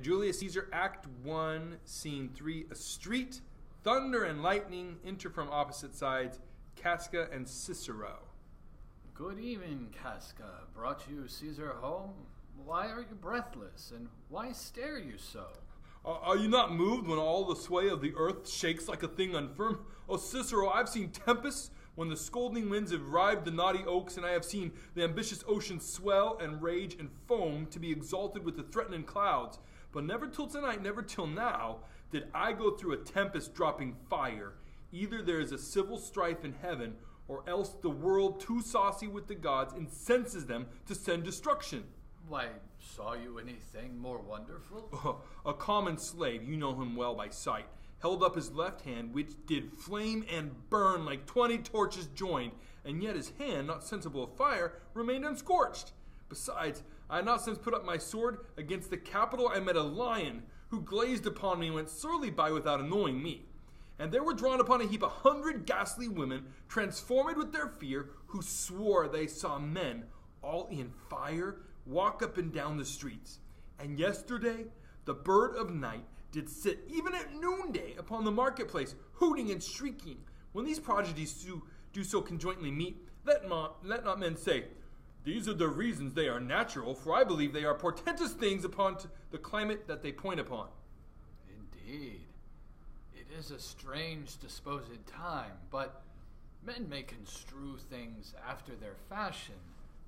Julius Caesar, Act 1, Scene 3, a street, thunder and lightning enter from opposite sides, Casca and Cicero. Good evening, Casca. Brought you Caesar home? Why are you breathless, and why stare you so? Are you not moved when all the sway of the earth shakes like a thing unfirm? Oh, Cicero, I've seen tempests when the scolding winds have rived the knotty oaks, and I have seen the ambitious ocean swell and rage and foam to be exalted with the threatening clouds. But never till tonight, never till now, did I go through a tempest dropping fire. Either there is a civil strife in heaven, or else the world, too saucy with the gods, incenses them to send destruction. Why, saw you anything more wonderful? A common slave, you know him well by sight, held up his left hand, which did flame and burn like 20 torches joined, and yet his hand, not sensible of fire, remained unscorched. Besides, I had not since put up my sword against the Capitol. I met a lion, who glazed upon me and went sorely by without annoying me. And there were drawn upon a heap 100 ghastly women, transformed with their fear, who swore they saw men, all in fire, walk up and down the streets. And yesterday, the bird of night did sit even at noonday upon the marketplace, hooting and shrieking. When these prodigies do so conjointly meet, let not men say, these are the reasons they are natural, for I believe they are portentous things upon the climate that they point upon. Indeed. It is a strange disposed time, but men may construe things after their fashion,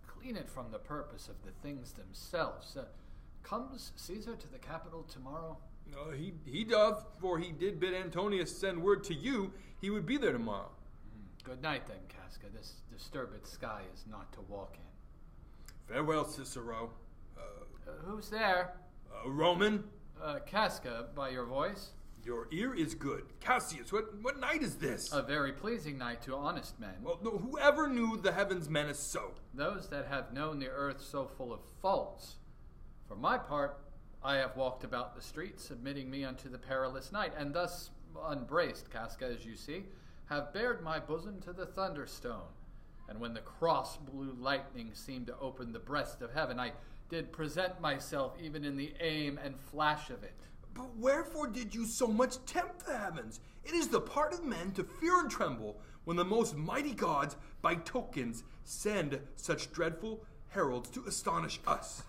clean it from the purpose of the things themselves. Comes Caesar to the Capitol tomorrow? He doth, for he did bid Antonius send word to you he would be there tomorrow. Good night then, Casca. This disturbed sky is not to walk in. Farewell, Cicero. Who's there? Roman. Casca, by your voice. Your ear is good. Cassius, what night is this? A very pleasing night to honest men. Well, whoever knew the heavens menace so? Those that have known the earth so full of faults. For my part, I have walked about the streets, submitting me unto the perilous night, and thus, unbraced, Casca, as you see, have bared my bosom to the thunderstone. And when the cross blue lightning seemed to open the breast of heaven, I did present myself even in the aim and flash of it. But wherefore did you so much tempt the heavens? It is the part of men to fear and tremble when the most mighty gods, by tokens, send such dreadful heralds to astonish us.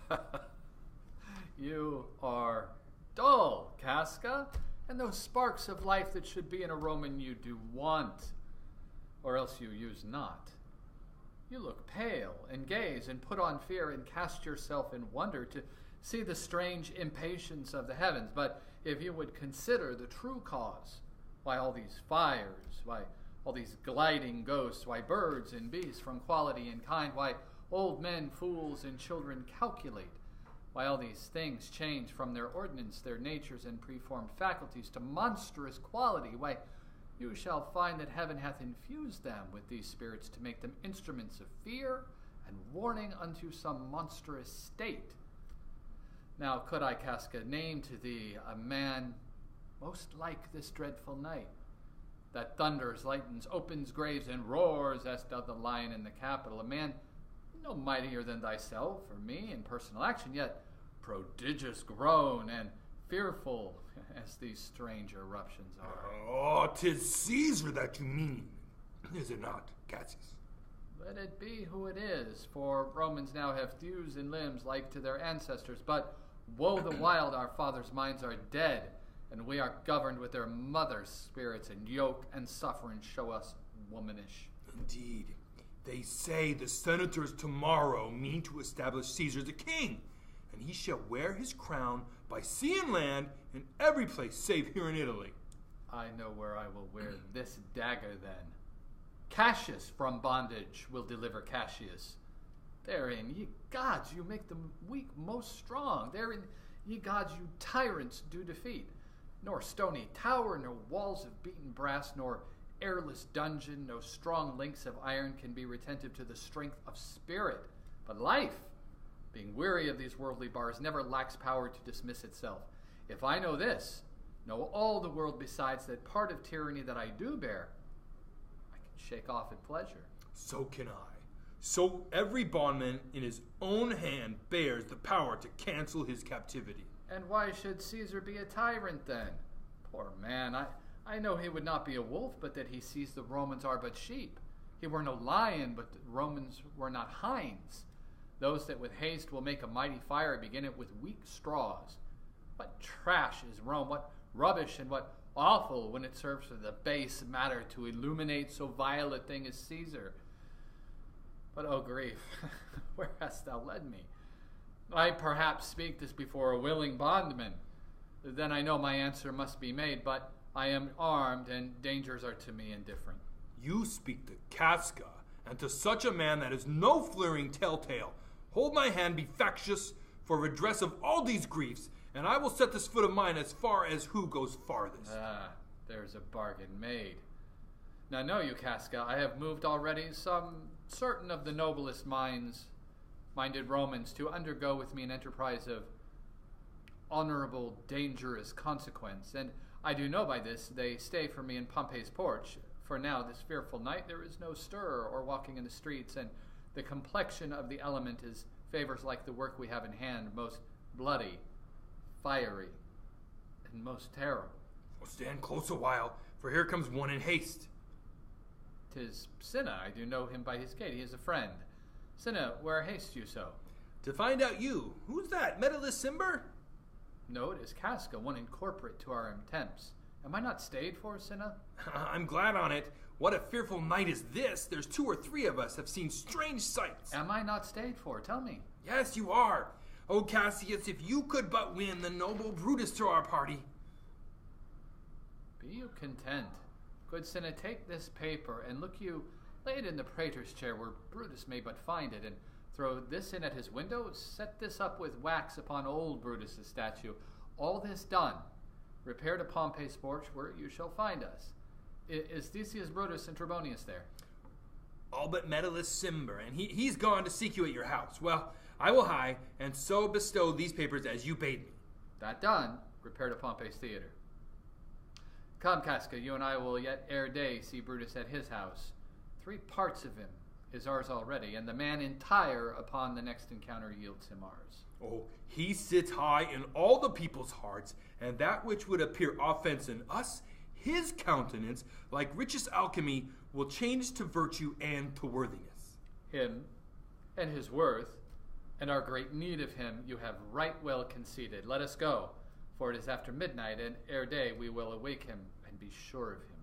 You are dull, Casca, and those sparks of life that should be in a Roman you do want, or else you use not. You look pale, and gaze, and put on fear, and cast yourself in wonder to see the strange impatience of the heavens. But if you would consider the true cause, why all these fires, why all these gliding ghosts, why birds and beasts from quality and kind, why old men, fools, and children calculate, why all these things change from their ordinance, their natures and preformed faculties to monstrous quality, why you shall find that heaven hath infused them with these spirits to make them instruments of fear and warning unto some monstrous state. Now could I, Casca, name to thee a man most like this dreadful night, that thunders, lightens, opens graves, and roars as doth the lion in the Capitol, a man no mightier than thyself or me in personal action, yet prodigious grown and fearful as these strange eruptions are. Oh, 'tis Caesar that you mean, is it not, Cassius? Let it be who it is, for Romans now have thews and limbs like to their ancestors, but woe the while our fathers' minds are dead, and we are governed with their mothers' spirits, and yoke and suffering show us womanish. Indeed, they say the senators tomorrow mean to establish Caesar the king, and he shall wear his crown by sea and land in every place save here in Italy. I know where I will wear this dagger then. Cassius from bondage will deliver Cassius. Therein, ye gods, you make the weak most strong. Therein, ye gods, you tyrants do defeat. Nor stony tower, nor walls of beaten brass, nor airless dungeon, no strong links of iron can be retentive to the strength of spirit. But life, being weary of these worldly bars, never lacks power to dismiss itself. If I know this, know all the world besides, that part of tyranny that I do bear, I can shake off at pleasure. So can I. So every bondman in his own hand bears the power to cancel his captivity. And why should Caesar be a tyrant then? Poor man, I know he would not be a wolf, but that he sees the Romans are but sheep. He were no lion, but the Romans were not hinds. Those that with haste will make a mighty fire begin it with weak straws. What trash is Rome, what rubbish and what awful when it serves for the base matter to illuminate so vile a thing as Caesar. But oh grief, where hast thou led me? I perhaps speak this before a willing bondman. Then I know my answer must be made, but I am armed and dangers are to me indifferent. You speak to Casca, and to such a man that is no fleering telltale. Hold my hand, be factious, for redress of all these griefs, and I will set this foot of mine as far as who goes farthest. There's a bargain made. Now know you, Casca, I have moved already some certain of the noblest minded Romans to undergo with me an enterprise of honorable, dangerous consequence, and I do know by this they stay for me in Pompey's porch. For now, this fearful night, there is no stir or walking in the streets, and the complexion of the element favors like the work we have in hand, most bloody, fiery, and most terrible. Well, stand close a while, for here comes one in haste. 'Tis Cinna, I do know him by his gait, he is a friend. Cinna, where haste you so? To find out you. Who's that, Metellus Cimber? No, it is Casca, one incorporate to our attempts. Am I not stayed for, Cinna? I'm glad on it. What a fearful night is this. There's 2 or 3 of us have seen strange sights. Am I not stayed for? Tell me. Yes, you are. O Cassius, if you could but win the noble Brutus to our party. Be you content. Good Cinna, take this paper, and look you, lay it in the praetor's chair where Brutus may but find it, and throw this in at his window, set this up with wax upon old Brutus's statue. All this done, repair to Pompey's porch where you shall find us. Is Theseus, Brutus, and Trebonius there? All but Metellus Cimber, and he's gone to seek you at your house. Well, I will hie, and so bestow these papers as you bade me. That done, repair to Pompey's theater. Come, Casca, you and I will yet ere day see Brutus at his house. 3 parts of him is ours already, and the man entire upon the next encounter yields him ours. Oh, he sits high in all the people's hearts, and that which would appear offense in us, his countenance, like richest alchemy, will change to virtue and to worthiness. Him, and his worth, and our great need of him, you have right well conceded. Let us go, for it is after midnight, and ere day we will awake him and be sure of him.